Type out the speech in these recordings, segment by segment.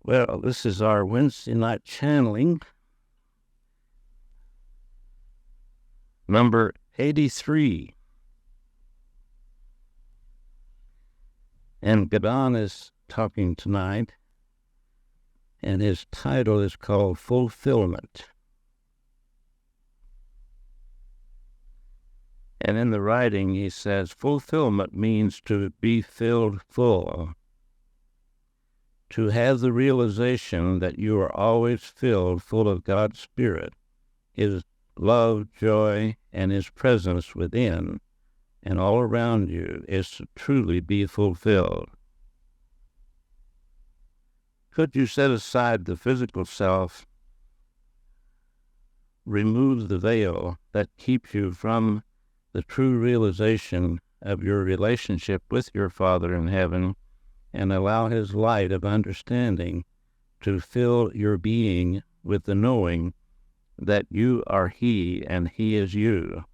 Well, this is our Wednesday night channeling, number 83. And Don is talking tonight, and his title is called Fulfillment. And in the writing, he says, fulfillment means to be filled full. To have the realization that you are always filled full of God's Spirit, His love, joy, and His presence within and all around you is to truly be fulfilled. Could you set aside the physical self, remove the veil that keeps you from the true realization of your relationship with your Father in heaven, and allow His light of understanding to fill your being with the knowing that you are He and He is you?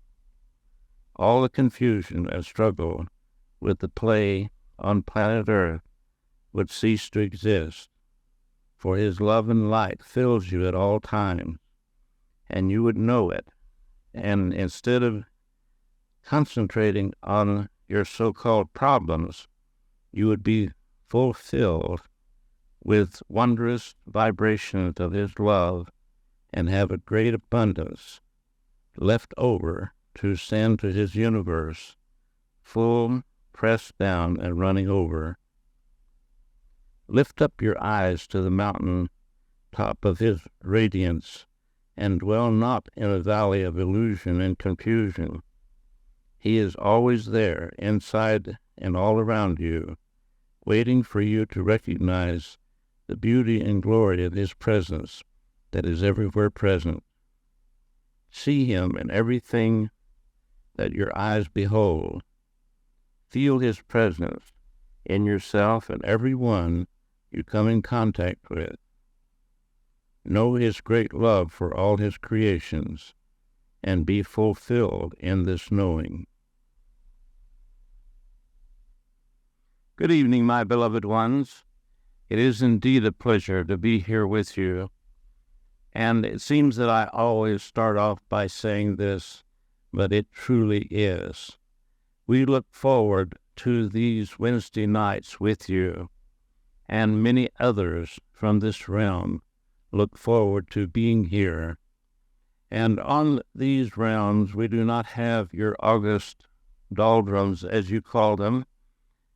All the confusion and struggle with the play on planet Earth would cease to exist, for His love and light fills you at all times, and you would know it. And instead of concentrating on your so-called problems, you would be fulfilled with wondrous vibrations of His love and have a great abundance left over to send to His universe, full, pressed down, and running over. Lift up your eyes to the mountain top of His radiance, and dwell not in a valley of illusion and confusion. He is always there, inside and all around you, waiting for you to recognize the beauty and glory of His presence that is everywhere present. See Him in everything that your eyes behold. Feel His presence in yourself and everyone you come in contact with. Know His great love for all His creations, and be fulfilled in this knowing. Good evening, my beloved ones. It is indeed a pleasure to be here with you. And it seems that I always start off by saying this, but it truly is. We look forward to these Wednesday nights with you, and many others from this realm look forward to being here. And on these realms, we do not have your August doldrums, as you call them,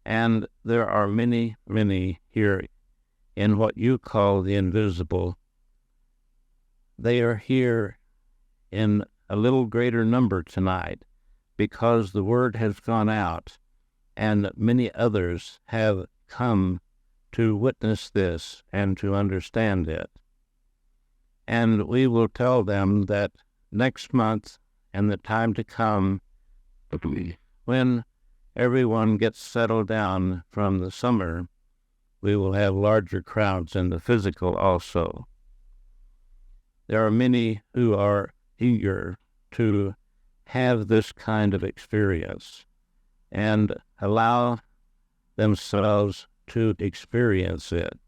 and there are many, many here in what you call the invisible. They are here in a little greater number tonight because the word has gone out and many others have come to witness this and to understand it. And we will tell them that next month and the time to come, when everyone gets settled down from the summer, we will have larger crowds in the physical also. There are many who are eager to have this kind of experience and allow themselves to experience it.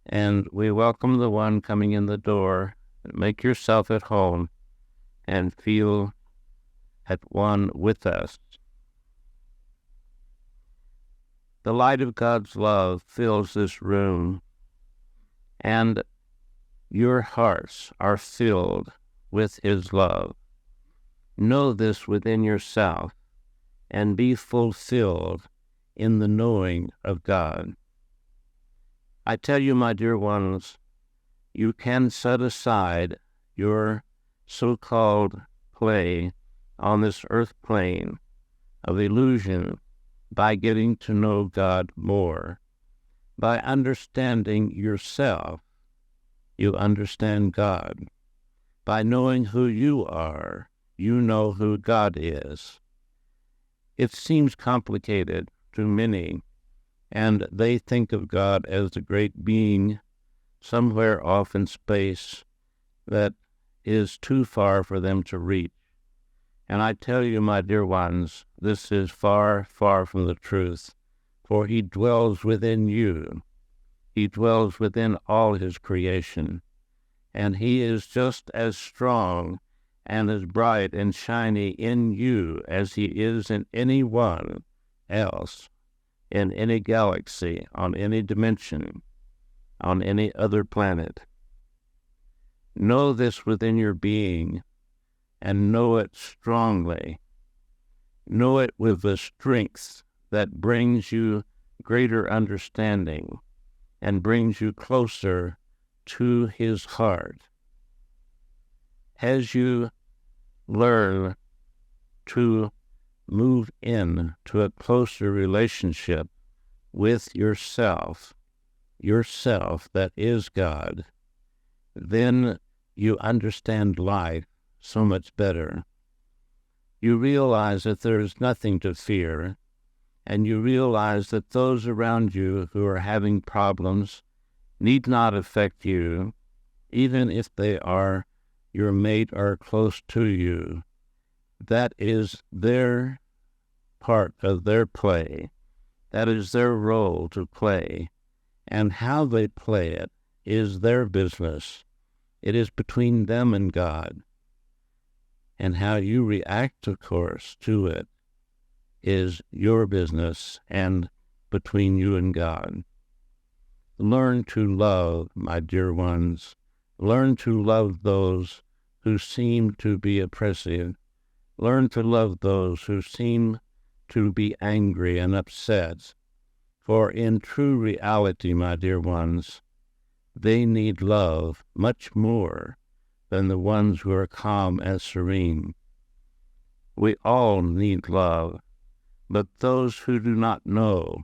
And we welcome the one coming in the door. Make yourself at home and feel at one with us. The light of God's love fills this room, and your hearts are filled with His love. Know this within yourself and be fulfilled in the knowing of God. I tell you, my dear ones, you can set aside your so-called play on this earth plane of illusion by getting to know God more. By understanding yourself, you understand God. By knowing who you are, you know who God is. It seems complicated to many, and they think of God as the great being somewhere off in space that is too far for them to reach. And I tell you, my dear ones, this is far, far from the truth, for He dwells within you, He dwells within all his creation, and he is just as strong and as bright and shiny in you as he is in anyone else, in any galaxy, on any dimension, on any other planet. Know this within your being, and know it strongly. Know it with the strength that brings you greater understanding and brings you closer to his heart. As you learn to move in to a closer relationship with yourself that is God, then you understand life so much better. You realize that there is nothing to fear, and you realize that those around you who are having problems need not affect you, even if they are your mate or close to you. That is their part of their play. That is their role to play. And how they play it is their business. It is between them and God. And how you react, of course, to it is your business and between you and God. Learn to love, my dear ones. Learn to love those who seem to be oppressive. Learn to love those who seem to be angry and upset. For in true reality, my dear ones, they need love much more than the ones who are calm and serene. We all need love, but those who do not know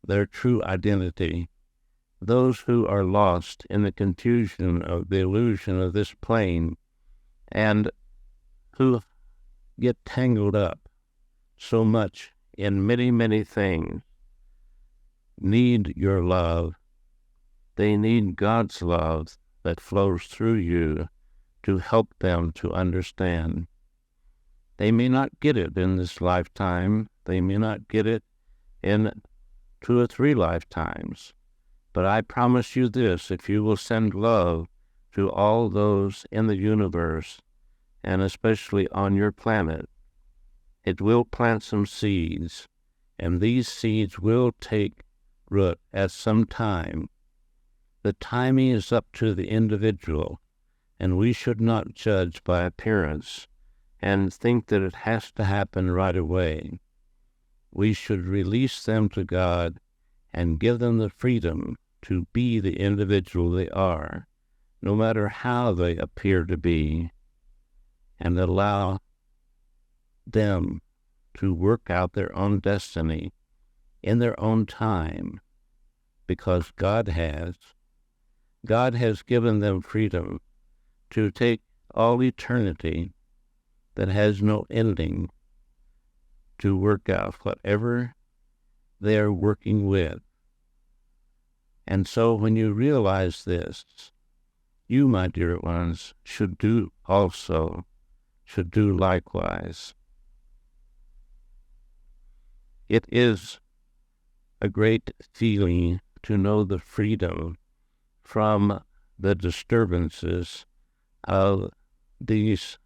their true identity, those who are lost in the confusion of the illusion of this plane, and who get tangled up so much in many, many things, need your love. They need God's love that flows through you to help them to understand. They may not get it in this lifetime. They may not get it in 2 or 3 lifetimes. But I promise you this, if you will send love to all those in the universe, and especially on your planet, it will plant some seeds, and these seeds will take root at some time. The timing is up to the individual, and we should not judge by appearance and think that it has to happen right away. We should release them to God and give them the freedom to be the individual they are, no matter how they appear to be, and allow them to work out their own destiny in their own time, because God has given them freedom to take all eternity that has no ending to work out whatever they are working with. And so when you realize this, you, my dear ones, should do likewise. It is a great feeling to know the freedom from the disturbances of these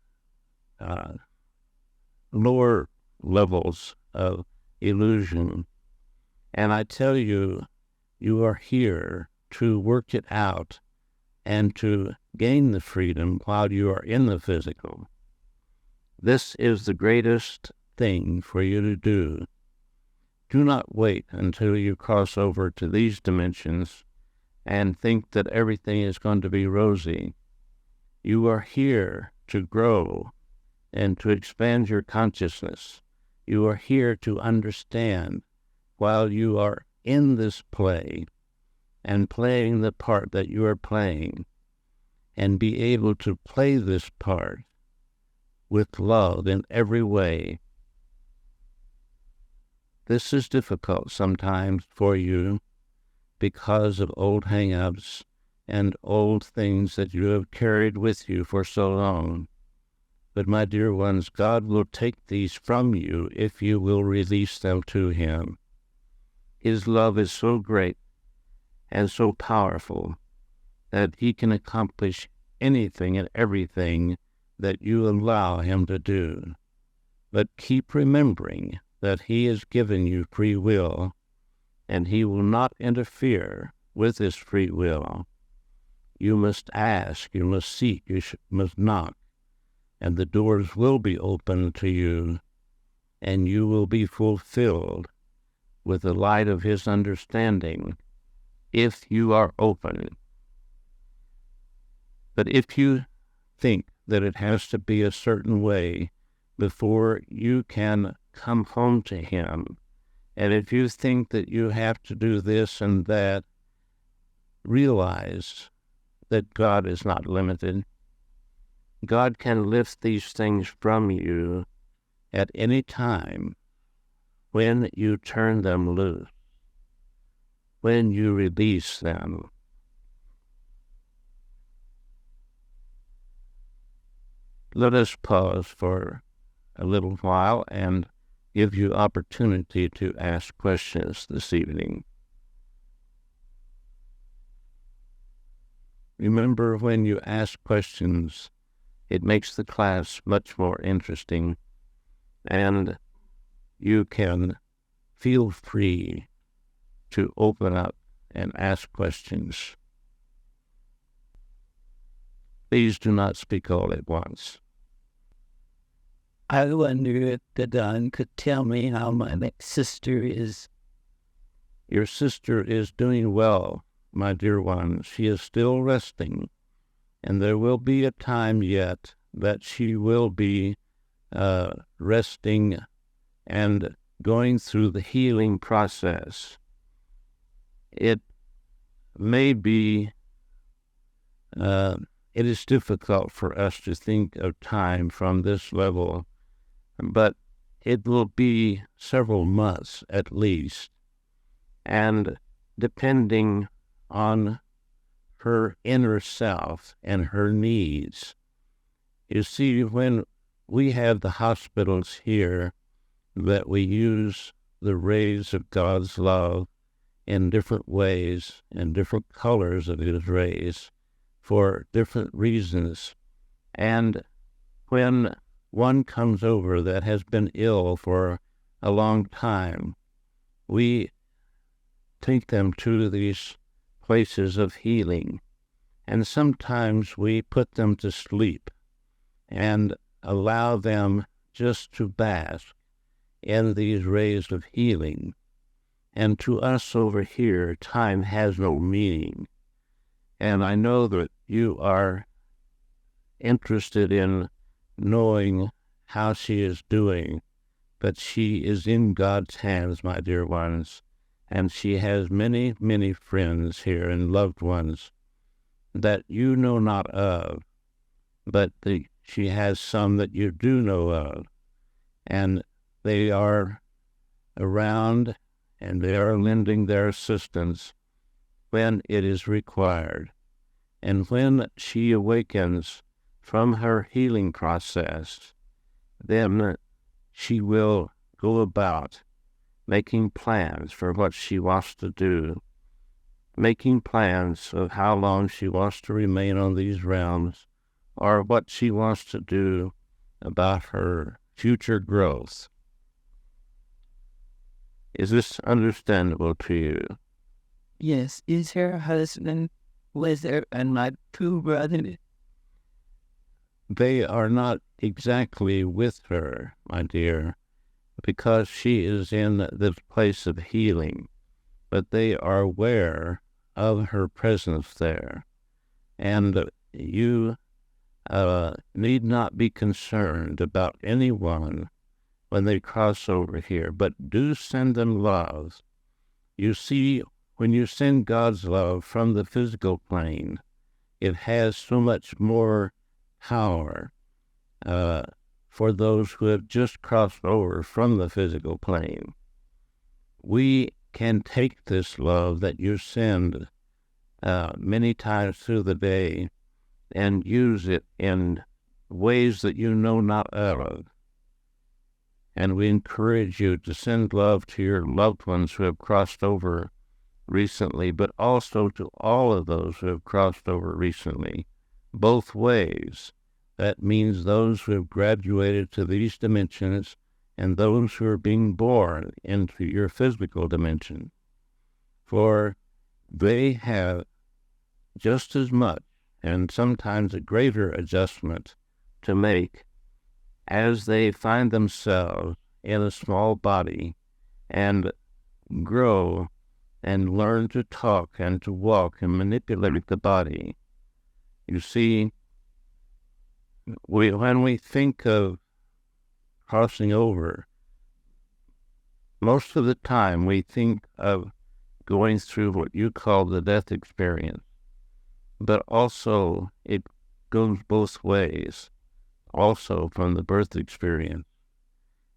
lower levels of illusion. And I tell you, you are here to work it out and to gain the freedom while you are in the physical. This is the greatest thing for you to do. Do not wait until you cross over to these dimensions and think that everything is going to be rosy. You are here to grow and to expand your consciousness. You are here to understand while you are in this play and playing the part that you are playing, and be able to play this part with love in every way. This is difficult sometimes for you because of old hang-ups and old things that you have carried with you for so long. But my dear ones, God will take these from you if you will release them to Him. His love is so great, and so powerful that he can accomplish anything and everything that you allow him to do. But keep remembering that he has given you free will, and he will not interfere with this free will. You must ask, you must seek, you must knock, and the doors will be opened to you, and you will be fulfilled with the light of his understanding if you are open. But if you think that it has to be a certain way before you can come home to him, and if you think that you have to do this and that, realize that God is not limited. God can lift these things from you at any time when you turn them loose, when you release them. Let us pause for a little while and give you opportunity to ask questions this evening. Remember, when you ask questions, it makes the class much more interesting, and you can feel free to open up and ask questions. Please do not speak all at once. I wonder if the Don could tell me how my sister is. Your sister is doing well, my dear one. She is still resting, and there will be a time yet that she will be resting and going through the healing process. It may be, it is difficult for us to think of time from this level, but it will be several months at least, and depending on her inner self and her needs. You see, when we have the hospitals here, that we use the rays of God's love in different ways and different colors of his rays for different reasons. And when one comes over that has been ill for a long time, we take them to these places of healing, and sometimes we put them to sleep and allow them just to bask in these rays of healing. And to us over here, time has no meaning. And I know that you are interested in knowing how she is doing, but she is in God's hands, my dear ones, and she has many, many friends here and loved ones that you know not of, but she has some that you do know of, and they are around and they are lending their assistance when it is required. And when she awakens from her healing process, then she will go about making plans for what she wants to do, making plans of how long she wants to remain on these realms, or what she wants to do about her future growth. Is this understandable to you? Yes. Is her husband with her and my two brothers? They are not exactly with her, my dear, because she is in this place of healing, but they are aware of her presence there. And you need not be concerned about anyone when they cross over here, but do send them love. You see, when you send God's love from the physical plane, it has so much more power for those who have just crossed over from the physical plane. We can take this love that you send many times through the day and use it in ways that you know not of. And we encourage you to send love to your loved ones who have crossed over recently, but also to all of those who have crossed over recently, both ways. That means those who have graduated to these dimensions and those who are being born into your physical dimension. For they have just as much and sometimes a greater adjustment to make as they find themselves in a small body and grow and learn to talk and to walk and manipulate the body. You see, when we think of crossing over, most of the time we think of going through what you call the death experience, but also it goes both ways, also from the birth experience.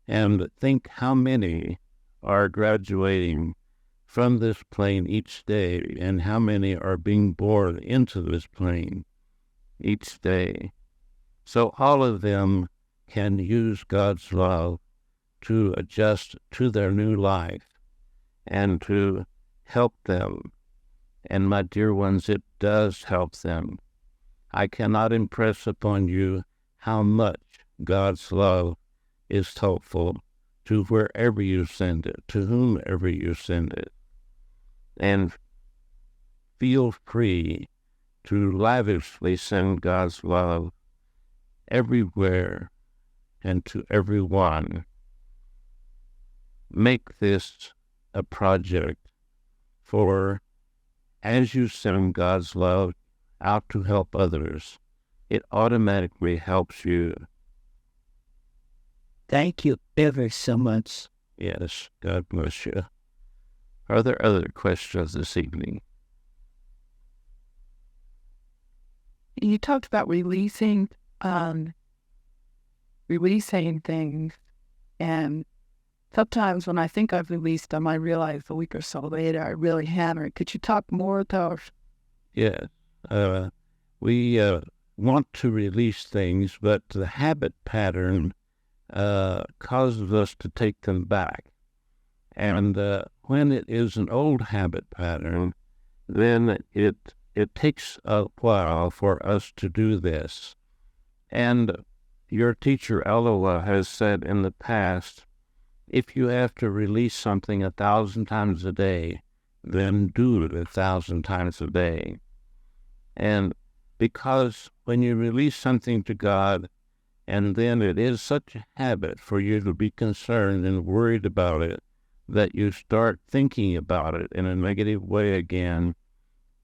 And think how many are graduating from this plane each day and how many are being born into this plane each day. So all of them can use God's love to adjust to their new life and to help them. And my dear ones, it does help them. I cannot impress upon you how much God's love is helpful to wherever you send it, to whomever you send it. And feel free to lavishly send God's love everywhere and to everyone. Make this a project for, as you send God's love out to help others, it automatically helps you. Thank you ever so much. Yes, God bless you. Are there other questions this evening? You talked about releasing things, and sometimes when I think I've released them, I realize a week or so later I really haven't. Could you talk more about? Yes. We want to release things, but the habit pattern causes us to take them back. And when it is an old habit pattern, then it takes a while for us to do this. And your teacher, Eloah, has said in the past, if you have to release something 1,000 times a day, then do it 1,000 times a day. And because when you release something to God, and then it is such a habit for you to be concerned and worried about it, that you start thinking about it in a negative way again,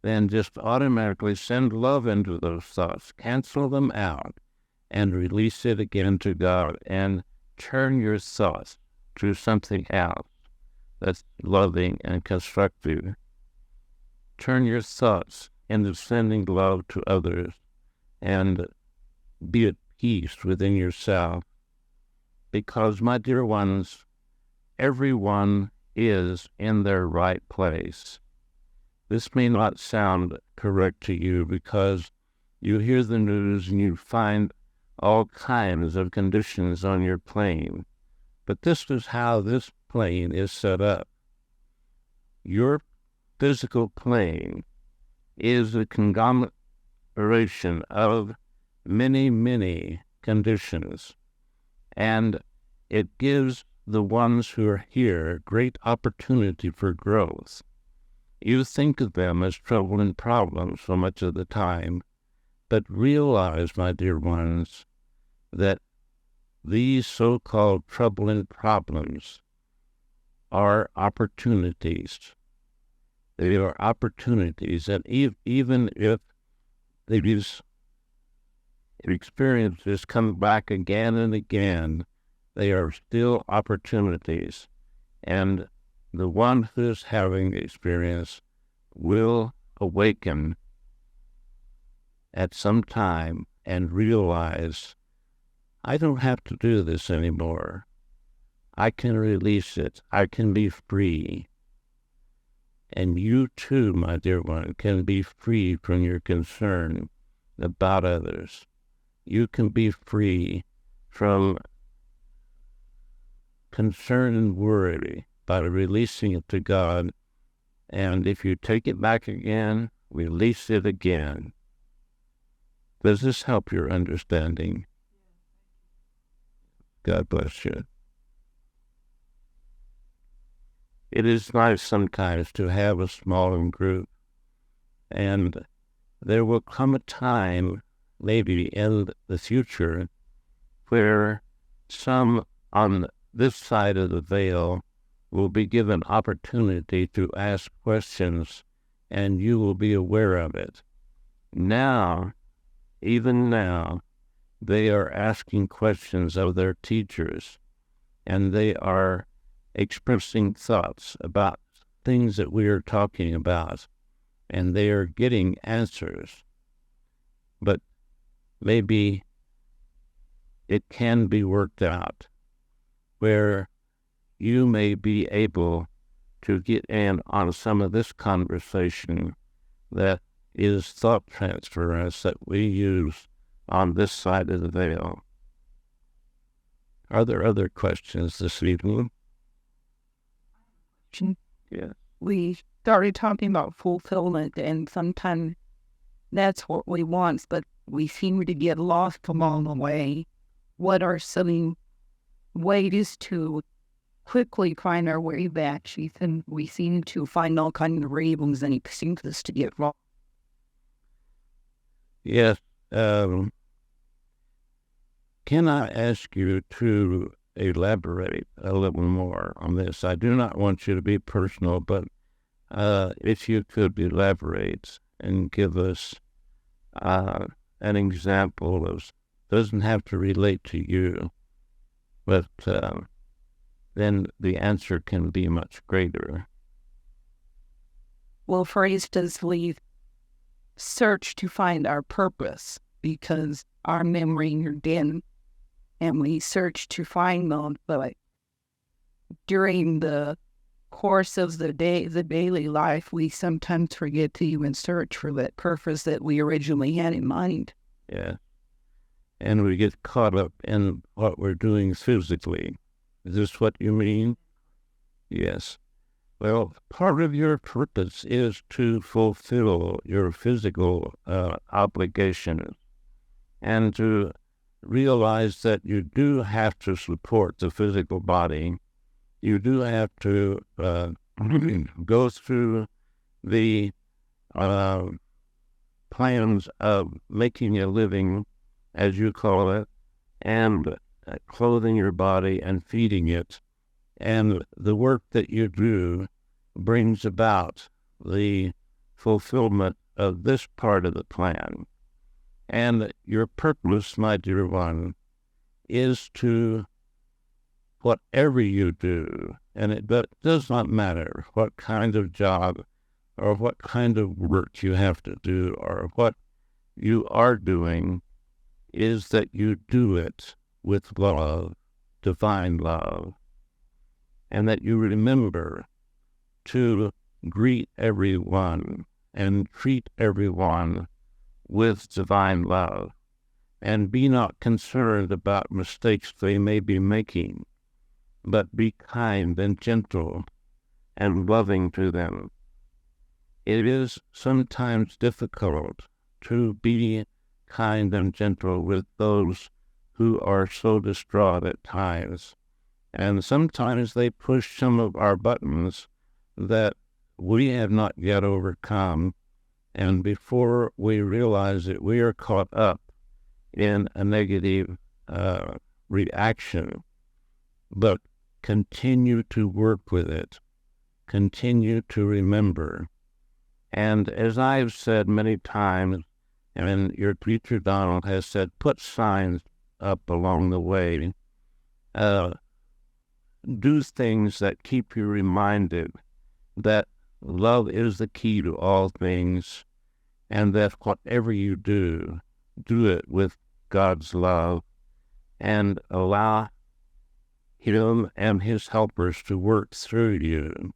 then just automatically send love into those thoughts, cancel them out, and release it again to God, and turn your thoughts to something else that's loving and constructive. Turn your thoughts into sending love to others, and be at peace within yourself. Because, my dear ones, everyone is in their right place. This may not sound correct to you because you hear the news and you find all kinds of conditions on your plane. But this is how this plane is set up. Your physical plane is a conglomeration of many, many conditions, and it gives the ones who are here great opportunity for growth. You think of them as trouble and problems so much of the time, but realize, my dear ones, that these so-called trouble and problems are opportunities. They are opportunities, and even if these experiences come back again and again, they are still opportunities. And the one who is having the experience will awaken at some time and realize, I don't have to do this anymore. I can release it. I can be free. And you too, my dear one, can be free from your concern about others. You can be free from concern and worry by releasing it to God And if you take it back again, release it again. Does this help your understanding? God bless you. It is nice sometimes to have a smaller group, and there will come a time, maybe in the future, where some on this side of the veil will be given opportunity to ask questions, and you will be aware of it. Now, even now, they are asking questions of their teachers, and they are expressing thoughts about things that we are talking about, and they are getting answers. But maybe it can be worked out where you may be able to get in on some of this conversation that is thought transference that we use on this side of the veil. Are there other questions this evening? Yeah. We started talking about fulfillment, and sometimes that's what we want, but we seem to get lost along the way. What are some ways to quickly find our way back? And we seem to find all kinds of reasons, and it seems to get wrong. Yes. Can I ask you to elaborate a little more on this? I do not want you to be personal, but if you could elaborate and give us an example of, doesn't have to relate to you, but then the answer can be much greater. Well, for instance, we search to find our purpose because our memory are dead, and we search to find them, but during the course of the day, the daily life, we sometimes forget to even search for that purpose that we originally had in mind. Yeah. And we get caught up in what we're doing physically. Is this what you mean? Yes. Well, part of your purpose is to fulfill your physical obligations and to realize that you do have to support the physical body. You do have to go through the plans of making a living, as you call it, and clothing your body and feeding it. And the work that you do brings about the fulfillment of this part of the plan. And your purpose, my dear one, is to, whatever you do, and it does not matter what kind of job or what kind of work you have to do or what you are doing, is that you do it with love, divine love, and that you remember to greet everyone and treat everyone with divine love, and be not concerned about mistakes they may be making, but be kind and gentle and loving to them. It is sometimes difficult to be kind and gentle with those who are so distraught at times, and sometimes they push some of our buttons that we have not yet overcome, and before we realize it, we are caught up in a negative reaction. But continue to work with it. Continue to remember. And as I've said many times, and your teacher Donald has said, put signs up along the way. Do things that keep you reminded that love is the key to all things, and that whatever you do, do it with God's love, and allow Him and His helpers to work through you.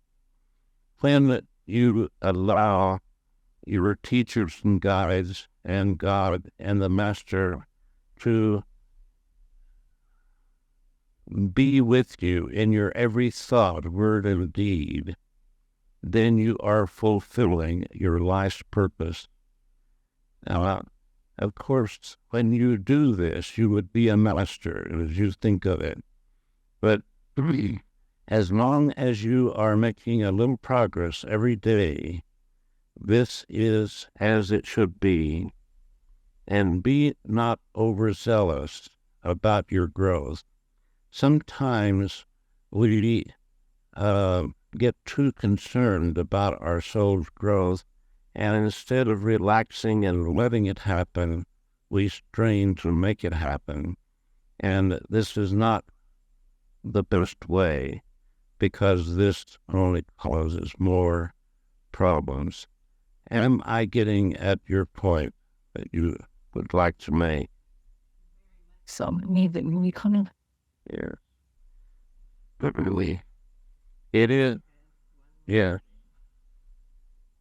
When you allow your teachers and guides and God and the Master to be with you in your every thought, word, and deed, then you are fulfilling your life's purpose. Now, of course, when you do this, you would be a master as you think of it. But as long as you are making a little progress every day, this is as it should be. And be not overzealous about your growth. Sometimes we get too concerned about our soul's growth, and instead of relaxing and letting it happen, we strain to make it happen. And this is not the best way, because this only causes more problems. Am I getting at your point that you would like to make? So maybe we kind of... Yeah. Really, it is. Yeah.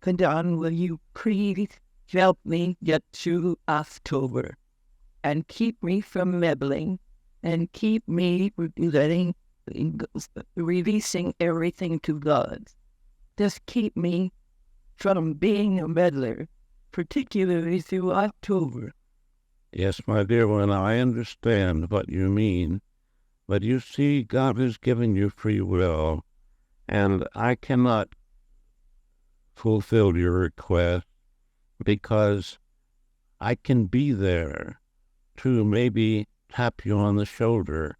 Don, will you please help me get to October and keep me from meddling and keep me releasing everything to God? Just keep me from being a meddler, particularly through October. Yes, my dear one, I understand what you mean. But you see, God has given you free will, and I cannot fulfill your request because I can be there to maybe tap you on the shoulder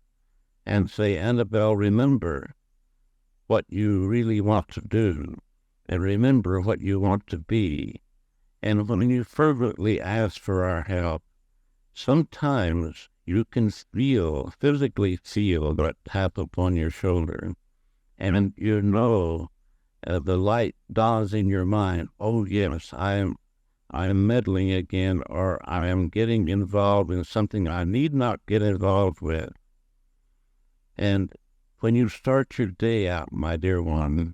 and say, Annabelle, remember what you really want to do, and remember what you want to be. And when you fervently ask for our help, sometimes you can physically feel that tap upon your shoulder, and you know the light dawns in your mind. Oh yes, I am meddling again, or I am getting involved in something I need not get involved with. And when you start your day out, my dear one,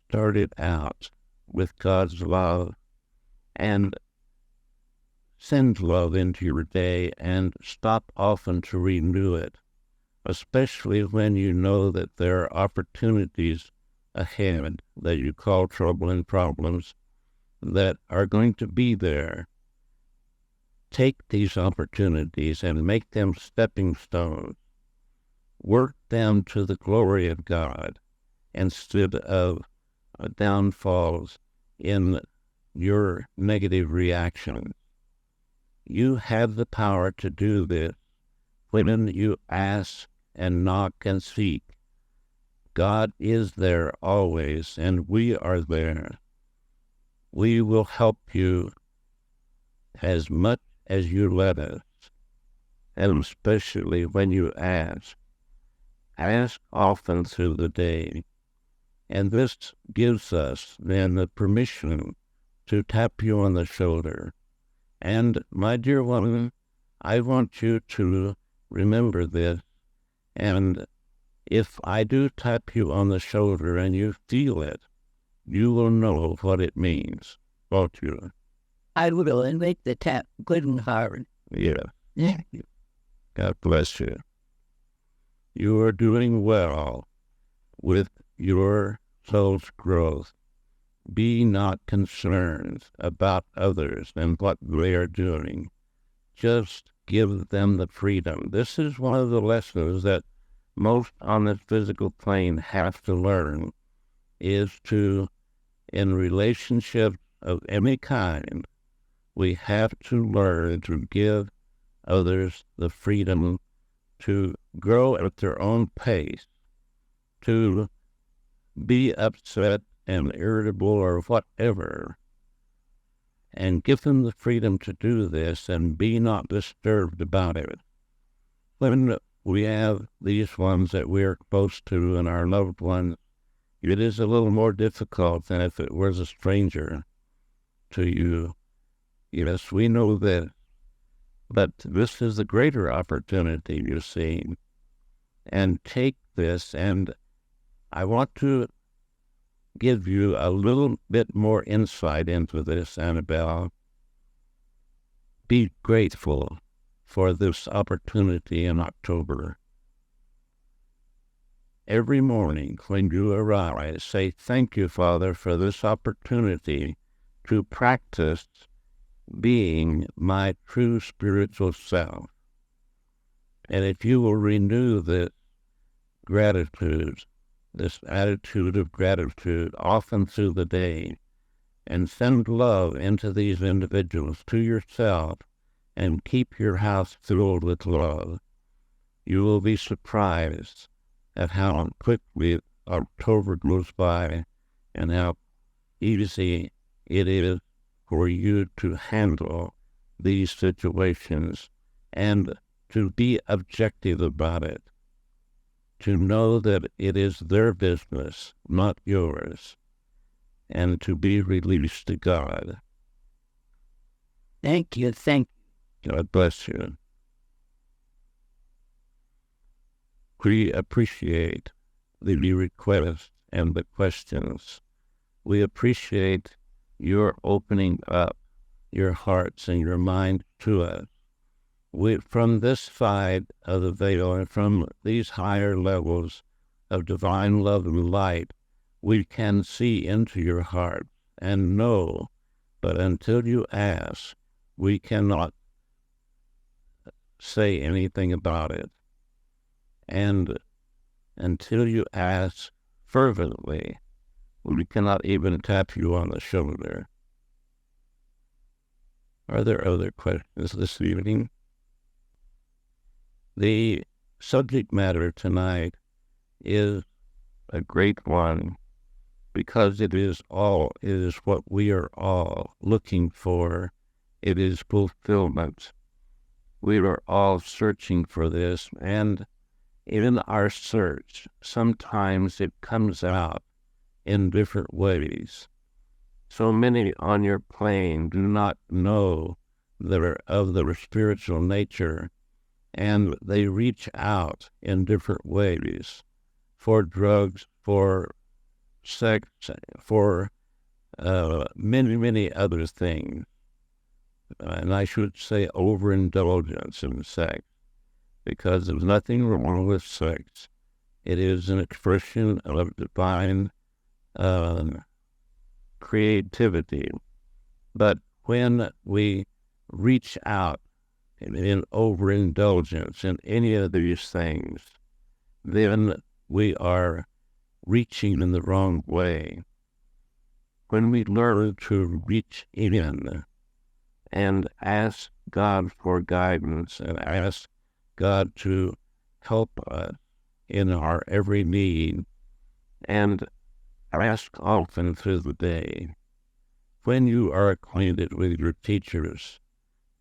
start it out with God's love, and send love into your day, and stop often to renew it, especially when you know that there are opportunities ahead that you call trouble and problems that are going to be there. Take these opportunities and make them stepping stones. Work them to the glory of God instead of downfalls in your negative reactions. You have the power to do this when you ask and knock and seek. God is there always, and we are there. We will help you as much as you let us, and especially when you ask. Ask often through the day, and this gives us then the permission to tap you on the shoulder. And, my dear woman, I want you to remember this, and if I do tap you on the shoulder and you feel it, you will know what it means, won't you? I will, and make the tap good and hard. Yeah. Yeah. God bless you. You are doing well with your soul's growth. Be not concerned about others and what they are doing. Just give them the freedom. This is one of the lessons that most on this physical plane have to learn, is to, in relationships of any kind, we have to learn to give others the freedom to grow at their own pace, to be upset and irritable or whatever, and give them the freedom to do this and be not disturbed about it. When we have these ones that we're close to and our loved ones, it is a little more difficult than if it was a stranger to you. Yes, we know that, but this is the greater opportunity, you see. And take this, and I want to give you a little bit more insight into this, Annabelle. Be grateful for this opportunity in October. every morning when you arise, say, "Thank you, Father, for this opportunity to practice being my true spiritual self." And if you will renew this gratitude, this attitude of gratitude often through the day, and send love into these individuals, to yourself, and keep your house filled with love, you will be surprised at how quickly October goes by and how easy it is for you to handle these situations and to be objective about it, to know that it is their business, not yours, and to be released to God. Thank you. God bless you. We appreciate the requests and the questions. We appreciate your opening up your hearts and your mind to us. From this side of the veil and from these higher levels of divine love and light, we can see into your heart and know, but until you ask, we cannot say anything about it. And until you ask fervently, we cannot even tap you on the shoulder. Are there other questions this evening? The subject matter tonight is a great one because it is what we are all looking for. It is fulfillment. We are all searching for this, and in our search, sometimes it comes out in different ways. So many on your plane do not know of their spiritual nature, and they reach out in different ways for drugs, for sex, for many, many other things. And I should say overindulgence in sex, because there's nothing wrong with sex. It is an expression of divine creativity. But when we reach out in overindulgence in any of these things, then we are reaching in the wrong way. When we learn to reach in and ask God for guidance and ask God to help us in our every need, and ask often through the day. When you are acquainted with your teachers,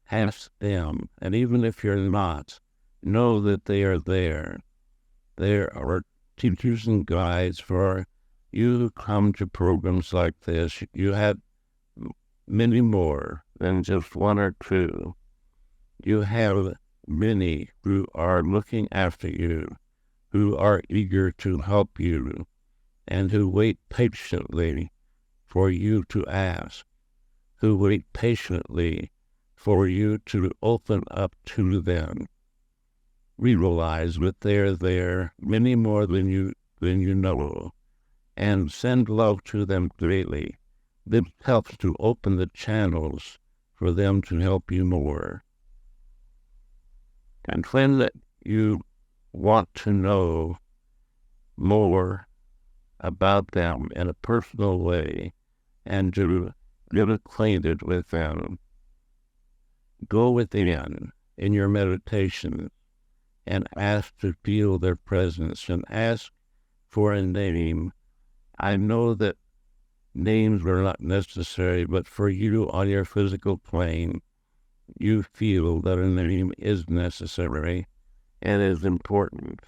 ask them, and even if you're not, know that they are there. There are teachers and guides for you who come to programs like this. You have many more than just one or two. You have many who are looking after you, who are eager to help you, and who wait patiently for you to ask, who wait patiently for you to open up to them. Realize that they're there, many more than you know, and send love to them daily. This helps to open the channels for them to help you more. And when you want to know more about them in a personal way and to get acquainted with them, go within in your meditation and ask to feel their presence and ask for a name. I know that names are not necessary, but for you on your physical plane, you feel that a name is necessary and is important.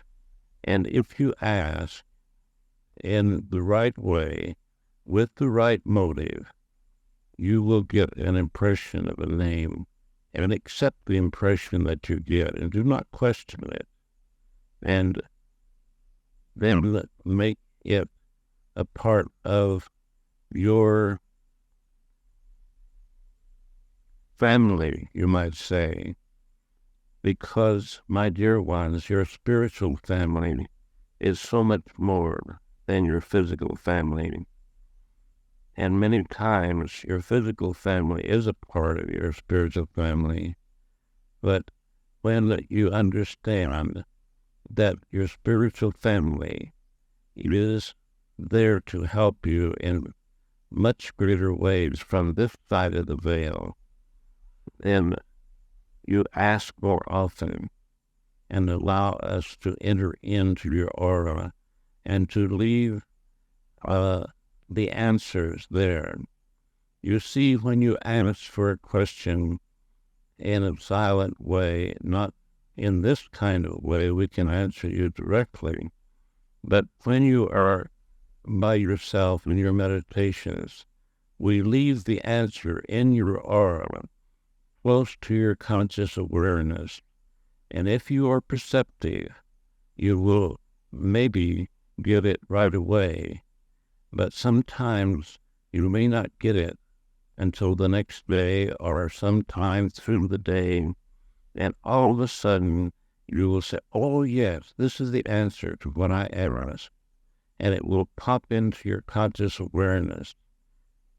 And if you ask in the right way, with the right motive, you will get an impression of a name, and accept the impression that you get, and do not question it. And then make it a part of your family, you might say, because, my dear ones, your spiritual family is so much more than your physical family. And many times your physical family is a part of your spiritual family. But when you understand that your spiritual family is there to help you in much greater ways from this side of the veil, then you ask more often and allow us to enter into your aura and to leave the answers there. You see, when you ask for a question in a silent way, not in this kind of way, we can answer you directly. But when you are by yourself in your meditations, we leave the answer in your aura, close to your conscious awareness. And if you are perceptive, you will maybe get it right away. But sometimes you may not get it until the next day or sometime through the day. And all of a sudden, you will say, oh, yes, this is the answer to what I asked. And it will pop into your conscious awareness.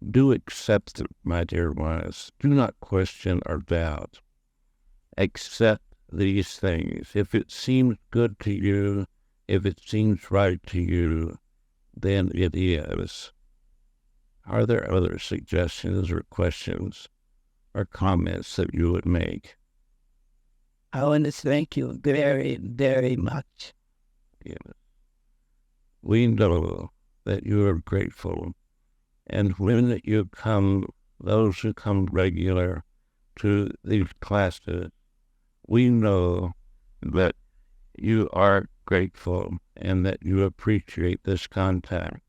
Do accept it, my dear ones. Do not question or doubt. Accept these things. If it seems good to you, if it seems right to you, then it is. Are there other suggestions or questions or comments that you would make? I want to thank you very, very much. Yes. We know that you are grateful. And when you come, those who come regular to these classes, we know that you are grateful and that you appreciate this contact.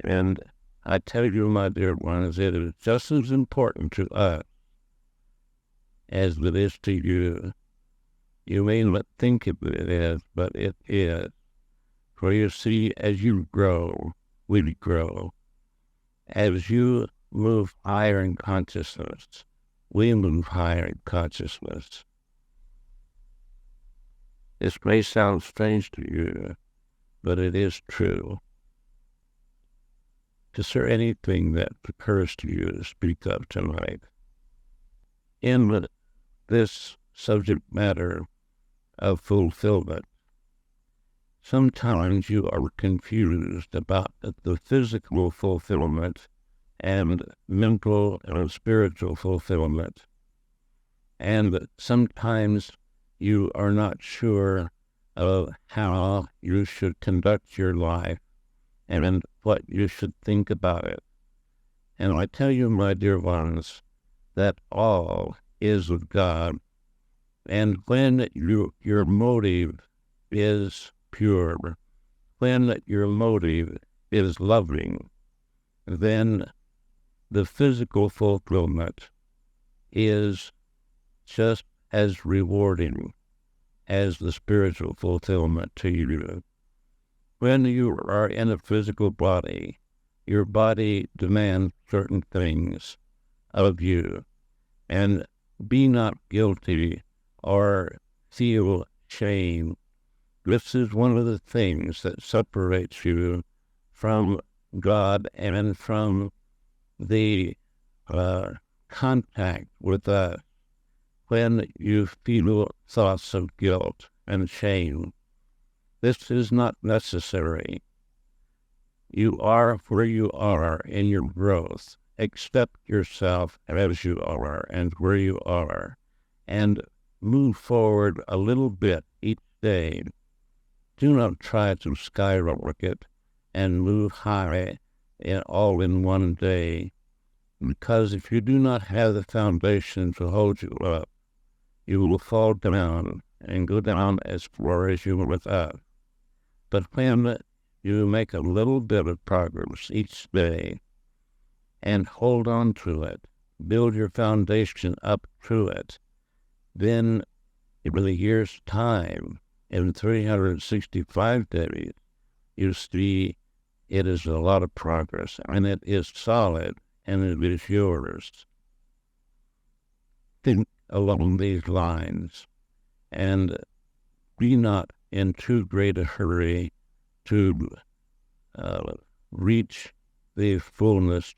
And I tell you, my dear ones, it is just as important to us as it is to you. You may not think it is, but it is. For you see, as you grow, we grow. As you move higher in consciousness, we move higher in consciousness. This may sound strange to you, but it is true. Is there anything that occurs to you to speak of tonight? In this subject matter of fulfillment, sometimes you are confused about the physical fulfillment and mental and spiritual fulfillment. And sometimes you are not sure of how you should conduct your life and what you should think about it. And I tell you, my dear ones, that all is with God. And when your motive is pure, when your motive is loving, then the physical fulfillment is just as rewarding as the spiritual fulfillment to you. When you are in a physical body, your body demands certain things of you, and be not guilty or feel shame. This is one of the things that separates you from God and from the contact with us. When you feel thoughts of guilt and shame, this is not necessary. You are where you are in your growth. Accept yourself as you are and where you are, and move forward a little bit each day. Do not try to skyrocket and move high all in one day, because if you do not have the foundation to hold you up, you will fall down and go down as far as you were without. But when you make a little bit of progress each day and hold on to it, build your foundation up to it, then in a year's time, in 365 days, you see it is a lot of progress, and it is solid, and it is yours. Think along these lines, and be not in too great a hurry to reach the fullness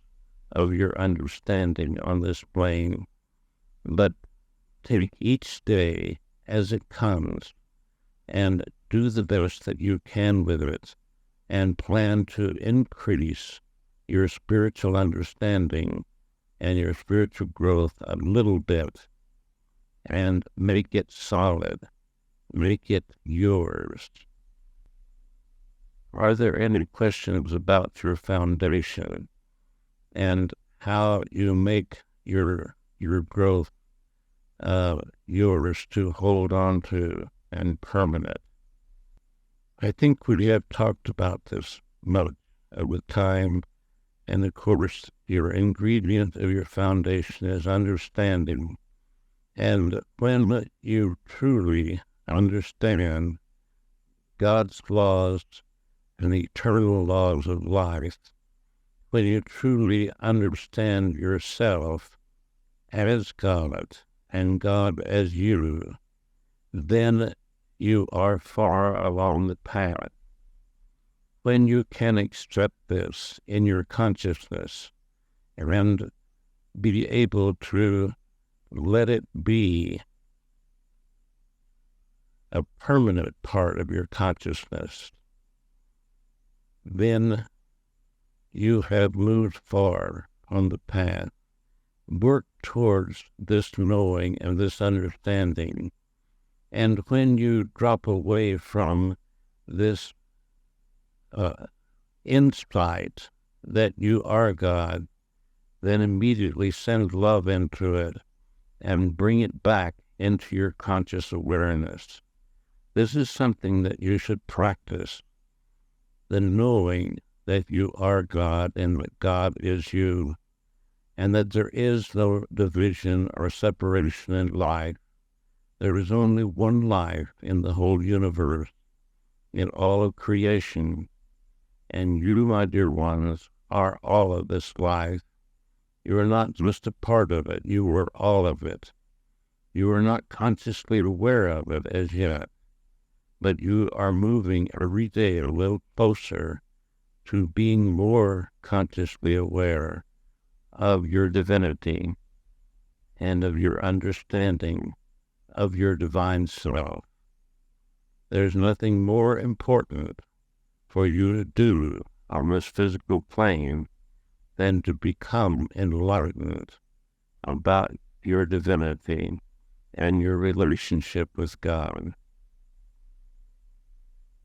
of your understanding on this plane, but take each day as it comes and do the best that you can with it, and plan to increase your spiritual understanding and your spiritual growth a little bit, and make it solid, make it yours. Are there any questions about your foundation and how you make your growth yours to hold on to and permanent? I think we have talked about this much with time, and of course your ingredient of your foundation is understanding. And when you truly understand God's laws and the eternal laws of life, when you truly understand yourself as God and God as you, then you are far along the path. When you can accept this in your consciousness and be able to let it be a permanent part of your consciousness, then you have moved far on the path. Work towards this knowing and this understanding. And when you drop away from this insight that you are God, then immediately send love into it and bring it back into your conscious awareness. This is something that you should practice, the knowing that you are God and that God is you, and that there is no division or separation in life. There is only one life in the whole universe, in all of creation, and you, my dear ones, are all of this life. You are not just a part of it, you are all of it. You are not consciously aware of it as yet, but you are moving every day a little closer to being more consciously aware of your divinity and of your understanding of your divine self. There's nothing more important for you to do on this physical plane than to become enlightened about your divinity and your relationship with God.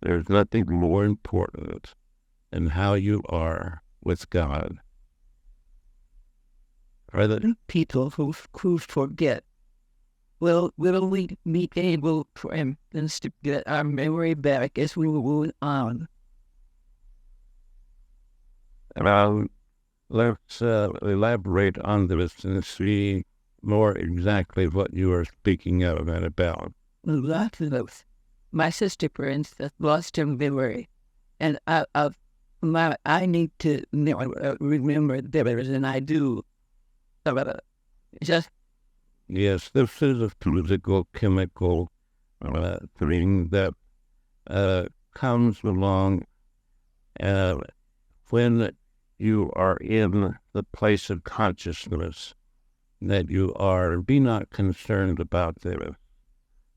There's nothing more important than how you are with God. Are there People who forget will we be able, for instance, to get our memory back as we move on? Let's elaborate on this and see more exactly what you are speaking of and about. Lots of those. My sister, for instance, lost her memory, and I need to remember better than I do. Just yes, this is a physical, chemical thing that comes along when you are in the place of consciousness that you are. Be not concerned about this,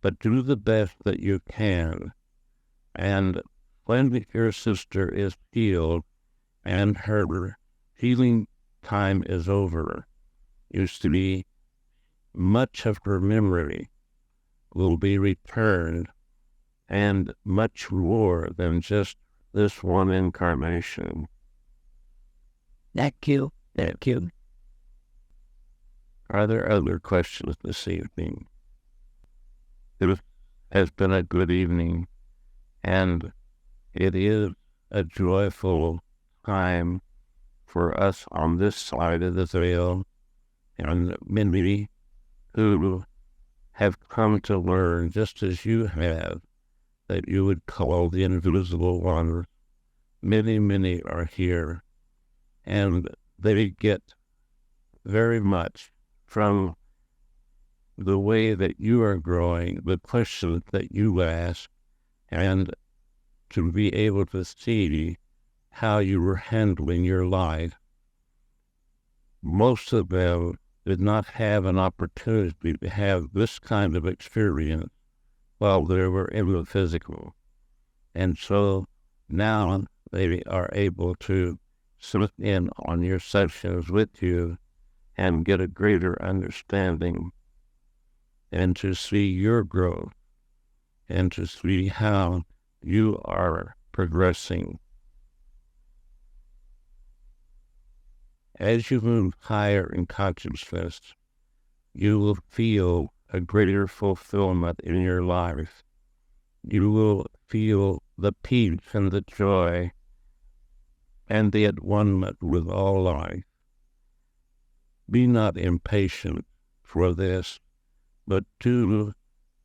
but do the best that you can. And when your sister is healed and her healing time is over, you see, much of her memory will be returned, and much more than just this one incarnation. thank you. Are there other questions this evening? It has been a good evening, and it is a joyful time for us on this side of the veil, and many who have come to learn, just as you have, that you would call the invisible ones. Many are here, and they get very much from the way that you are growing, the questions that you ask, and to be able to see how you were handling your life. Most of them did not have an opportunity to have this kind of experience while they were in the physical. And so now they are able to sit in on your sessions with you and get a greater understanding and to see your growth and to see how you are progressing. As you move higher in consciousness, you will feel a greater fulfillment in your life. You will feel the peace and the joy and the at-one-ment with all life. Be not impatient for this, but do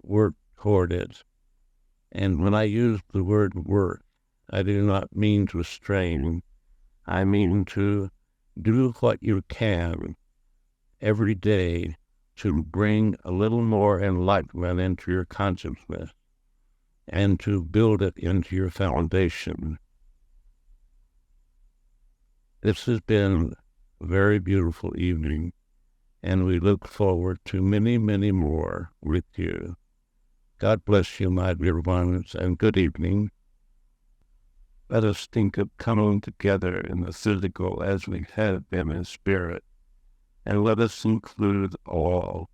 work toward it. And when I use the word work, I do not mean to strain. I mean to do what you can every day to bring a little more enlightenment into your consciousness and to build it into your foundation. This has been a very beautiful evening, and we look forward to many, many more with you. God bless you, my dear ones, and good evening. Let us think of coming together in the physical as we have been in spirit, and let us include all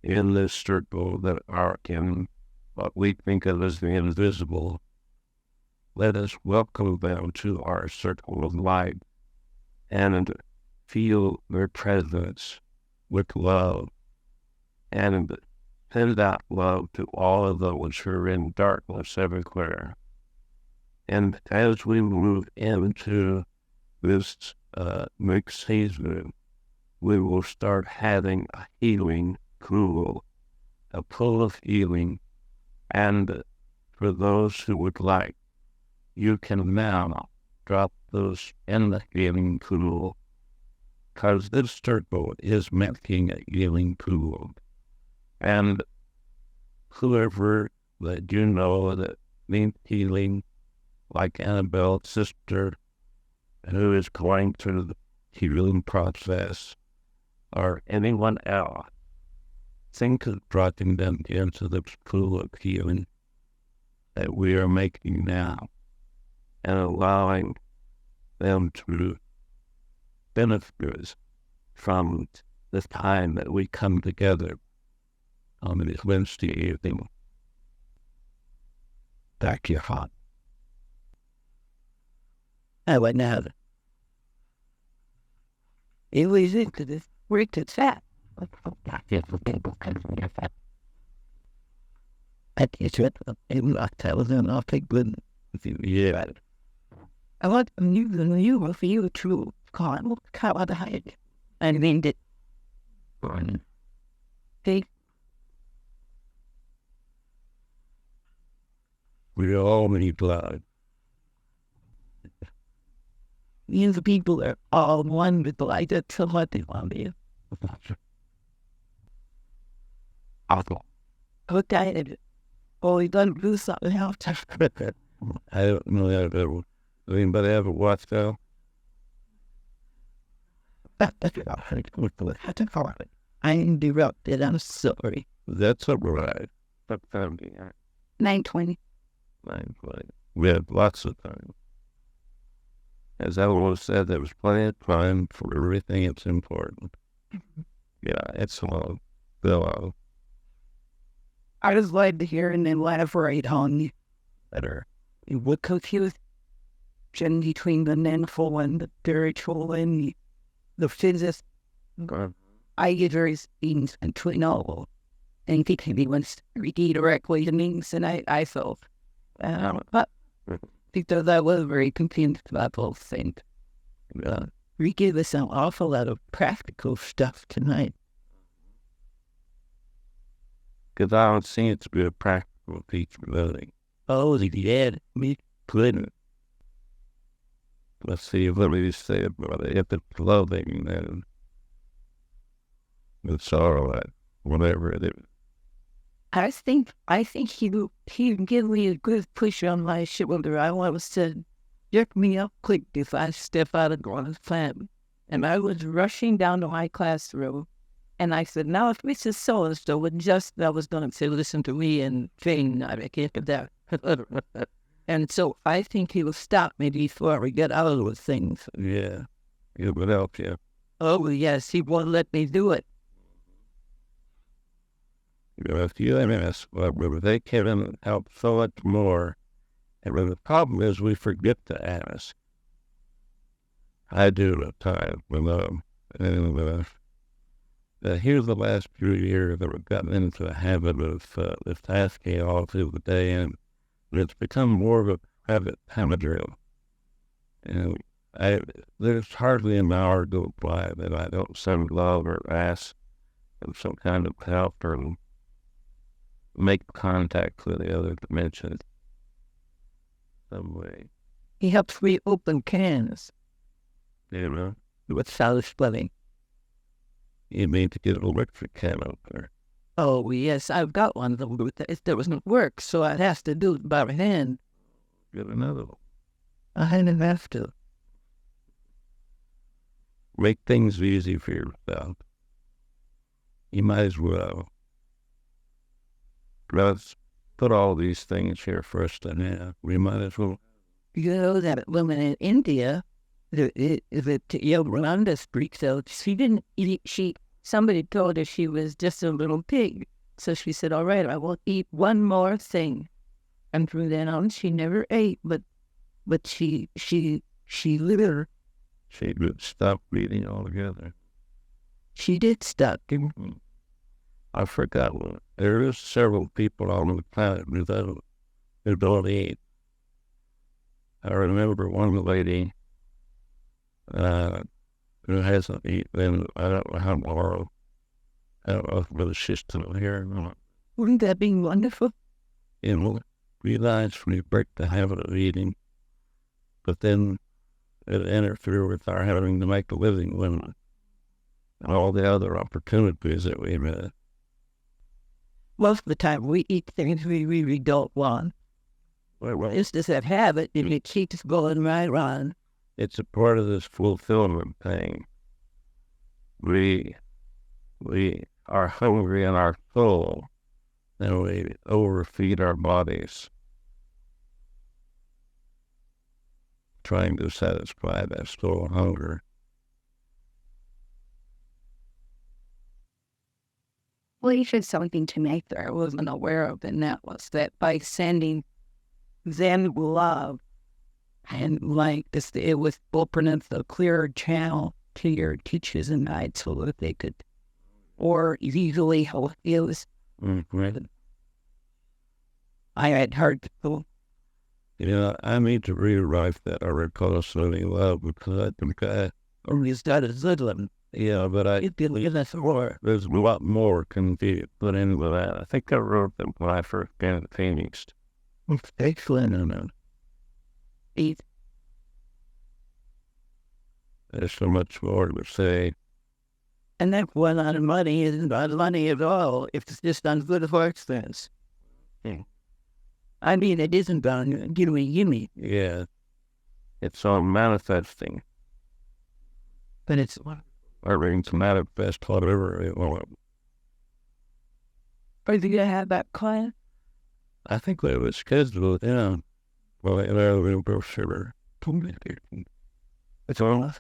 in this circle that are in what we think of as the invisible. Let us welcome them to our circle of light and feel their presence with love and send out love to all of those who are in darkness everywhere. And as we move into this next season, we will start having a healing pool, a pool of healing. And for those who would like, you can now drop those in the healing pool, because this circle is making a healing pool. And whoever that you know that needs healing, like Annabelle's sister, who is going through the healing process, or anyone else, think of dropping them into the pool of healing that we are making now and allowing them to benefit from the time that we come together on this Wednesday evening. Back to your heart. I went now. It was into this wicked fat. I tell them I'll take good. Yeah. I want you for you true con carbohydrate. I mean it. Hey. We all need blood. These people are all one with the light. That's so what they want to be. Okay. Oh, you don't do something else. I don't know that ever. Anybody ever watched that? I interrupted. I'm sorry. That's all right. 9:20. 9:20. We had lots of time. As Eleanor said, there was plenty of time for everything that's important. Yeah, it's long. So, I just like to hear and elaborate on Better. what confusion between the mental and the spiritual and the physics. I get very things between all. And it can be when speaking directly to me, and I felt. But because I was very confused about both things. We gave us an awful lot of practical stuff tonight. because I don't see it to be a practical teachability. Oh, he did. Me couldn't. Let's see what we say about it. If it's loving, then it's all right, whatever it is. I think he'd give me a good push on my shoulder. I always said, jerk me up quick if I step out of God's plan. And I was rushing down to my classroom, and I said, now if Mrs. So-and-so would just, I was going to say, listen to me and train, I can't get that. And so I think he will stop me before we get out of the things. Yeah, it would help you. Oh, yes, he won't let me do it. If you ask, well, they can help so much more. And the problem is we forget to ask. I do at times. Here's the last few years that we've gotten into the habit of asking all through the day, and it's become more of a habit drill. And there's hardly an hour go by that I don't send love or ask for some kind of help or make contact with the other dimension some way. He helps me open cans. You know? With salad splitting. You mean to get an electric can opener? Oh, yes, I've got one that doesn't work, so I'd have to do it by hand. Get another one. I didn't have to. Make things easy for yourself. You might as well. Let's put all these things here first and now. We might as well. You know that woman in India, the Yolanda Street, so she didn't eat, somebody told her she was just a little pig. So she said, all right, I will eat one more thing. And from then on, she never ate, but she lived. She would stop eating altogether. She did stop. I forgot one. There is several people on the planet who don't eat. I remember one lady who hasn't eaten. I don't know how long. I don't know whether she's still here or not. Wouldn't that be wonderful? You know, realize when you break the habit of eating, but then it interferes with our having to make a living when all the other opportunities that we had. Most of the time, we eat things we really don't want. Well, It's just that habit, and it keeps going right on. it's a part of this fulfillment thing. We are hungry in our soul, and we overfeed our bodies, trying to satisfy that soul hunger. Well, you said something to me that I wasn't aware of, and that was that by sending them love, and like this, it was opening up the clearer channel to your teachers and guides so that they could, or easily help you. Mm-hmm. I had heard people. You know, I need to rewrite that. I recall sending love because I think Only started little. yeah, but It didn't give us more. there's a lot more can be put into that. I think I wrote them when I first came to Phoenix. Excellent. No. There's so much more to say. And that one on money isn't on money at all. It's just on good works things. Hmm. I mean, it isn't on gimme. Yeah. It's on manifesting. But it's Learning to manifest whatever it wants. Are you gonna have that class? I think it was scheduled, yeah. Well, you know, we were sure. It's all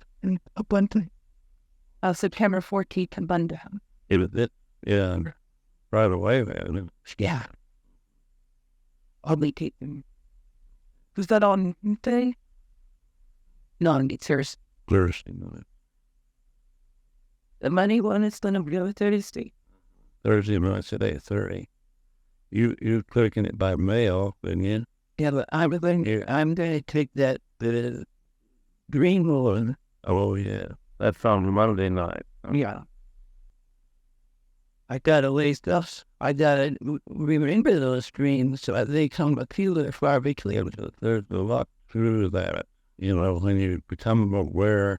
Ubuntu. September 14th in Bundam. it was it. Yeah. Right away, man. Yeah. Only taking. Was that on Wednesday? No, it's yours. Thursday. The money one is going to be on Thursday. Thursday, night, today, 30. You clicking it by mail, didn't you? Yeah, but I'm going to take the green one. Oh, yeah. That's on Monday night. Yeah. I got to waste us. I got to remember those dreams so they come a few far between. There's a lot to that. You know, when you become aware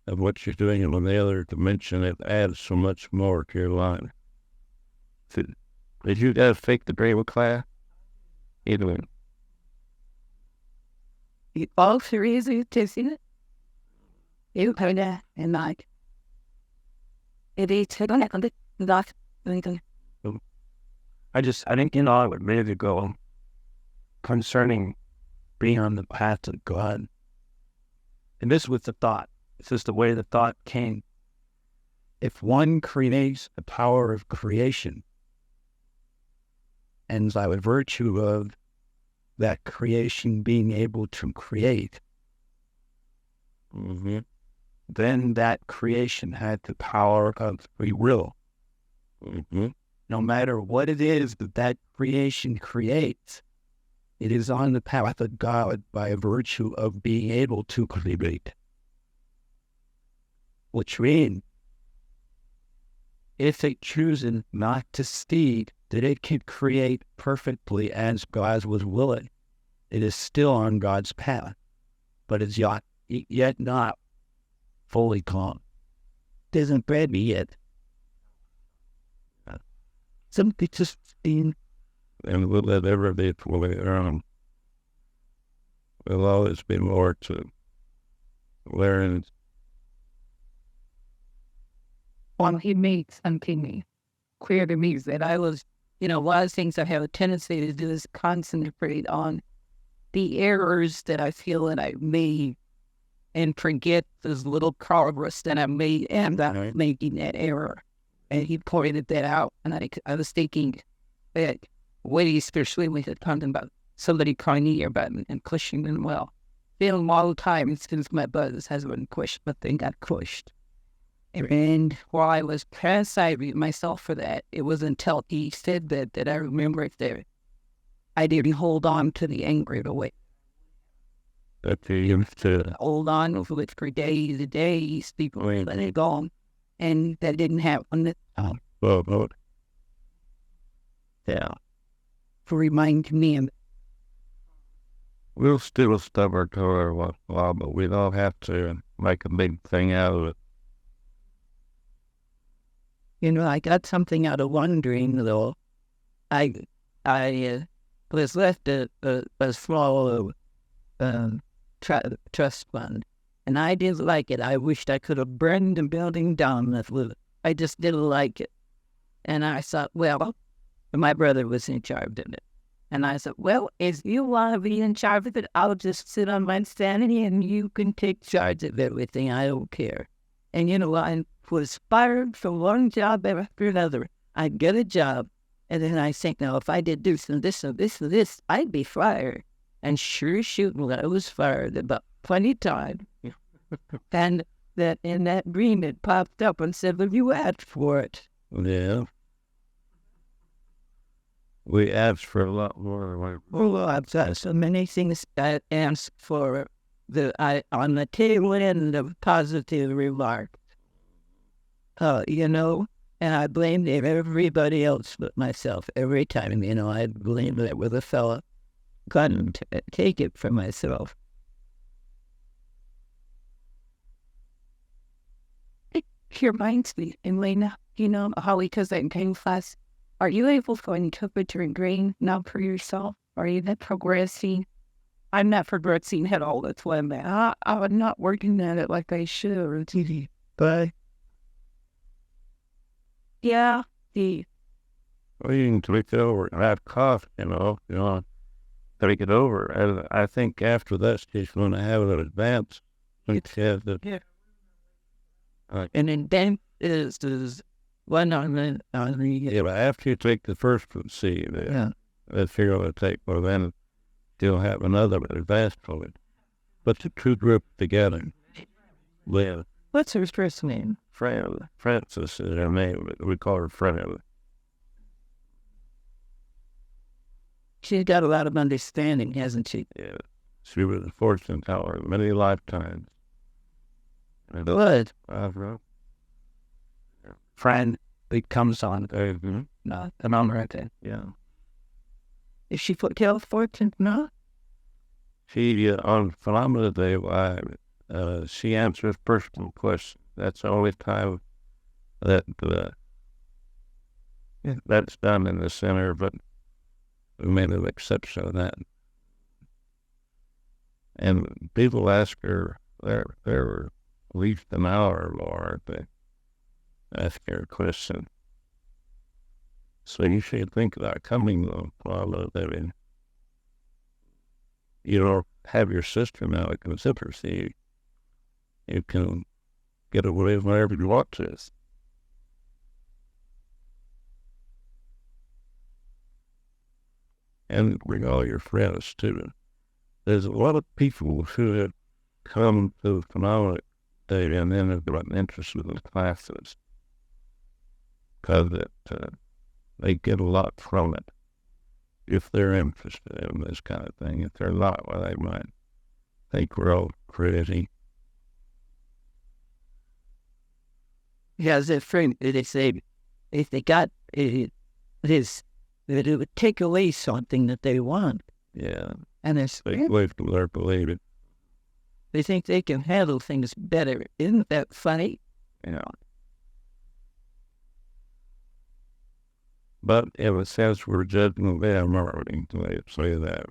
of what you're doing in the other dimension, it adds so much more to your life. Did you guys take the Grable class? Either. All three of you tasting it? You heard that and like it is not anything. I didn't get on with a minute ago concerning being on the path of God. And this was the thought. This is the way the thought came. If one creates the power of creation, and by virtue of that creation being able to create, then that creation had the power of free will. No matter what it is that creation creates, it is on the path of God by virtue of being able to create. Which means, if it chooses not to see that it can create perfectly as God was willing, it is still on God's path, but it's yet not fully calm. It isn't ready yet. Something just being. And will it ever be fully earned? There'll always be more to learn. Well, he made something clear to me that I was, one of the things I have a tendency to do is concentrate on the errors that I feel that I made and forget this little progress that I made and I'm making that error. And he pointed that out. And I was thinking that way, especially when he's talking about somebody calling about me and pushing them well. Been a long time since my brothers has been pushed, but they got pushed. And while I was criticizing myself for that, it was until he said that I remember that I didn't hold on to the anger the way. That you used to hold on with it for days and days, people let it go. And that didn't happen. Yeah. To remind me of it. We'll still stub our toe every once in a while, but we don't have to make a big thing out of it. I got something out of wondering, though. I was left a small trust fund, and I didn't like it. I wished I could have burned the building down. I just didn't like it. And I thought, well, my brother was in charge of it. And I said, well, if you want to be in charge of it, I'll just sit on my sanity and you can take charge of everything. I don't care. And I was fired from one job after another. I'd get a job, and then I think, now, if I did this and this and this and this, I'd be fired. And sure shooting, I was fired about 20 times. And that in that dream, it popped up and said, well, you asked for it. Yeah. We asked for a lot more. Well, I've got so many things I asked for on the tail end of positive remarks. And I blamed everybody else but myself every time. I blamed it with a fella. Couldn't take it for myself. It reminds me, Elena, Holly, because I'm in class, are you able to interpret your brain now for yourself? Are you not progressing? I'm not progressing at all. That's why I'm not working at it like I should. But yeah, Well, you can tweak it over and have cough, tweak it over. And I think after that, she's going to have an advance. Yeah. And then is one on the yeah, but after you take the first one, see, if you're going to take, well, then you'll have another advanced one. Put the two groups together. Yeah. What's her first name? Francis is her name. We call her Fran. She's got a lot of understanding, hasn't she? Yeah. She was a fortune teller many lifetimes. Good. Friend becomes on Mm-hmm. the number right there. Yeah. Is she tell fortune? No? She, on Phenomena Day Live, she answers personal questions. That's the only time that that's done in the center, but we made an exception of that. And people ask her, they're at least an hour more to ask her a question. So you should think about coming while living. You don't have your sister now that can sympathy. You can get away whenever you want to. And bring all your friends too. There's a lot of people who have come to the phenomenal day and then have gotten interested in the classes because they get a lot from it if they're interested in this kind of thing. If they're not, well, they might think we're all crazy. Yeah, as a friend, they say if they got it, it would take away something that they want. Yeah. And it's, They wait till they believe it. they think they can handle things better. Isn't that funny? Yeah. But in a sense, we're judging them already. They say that.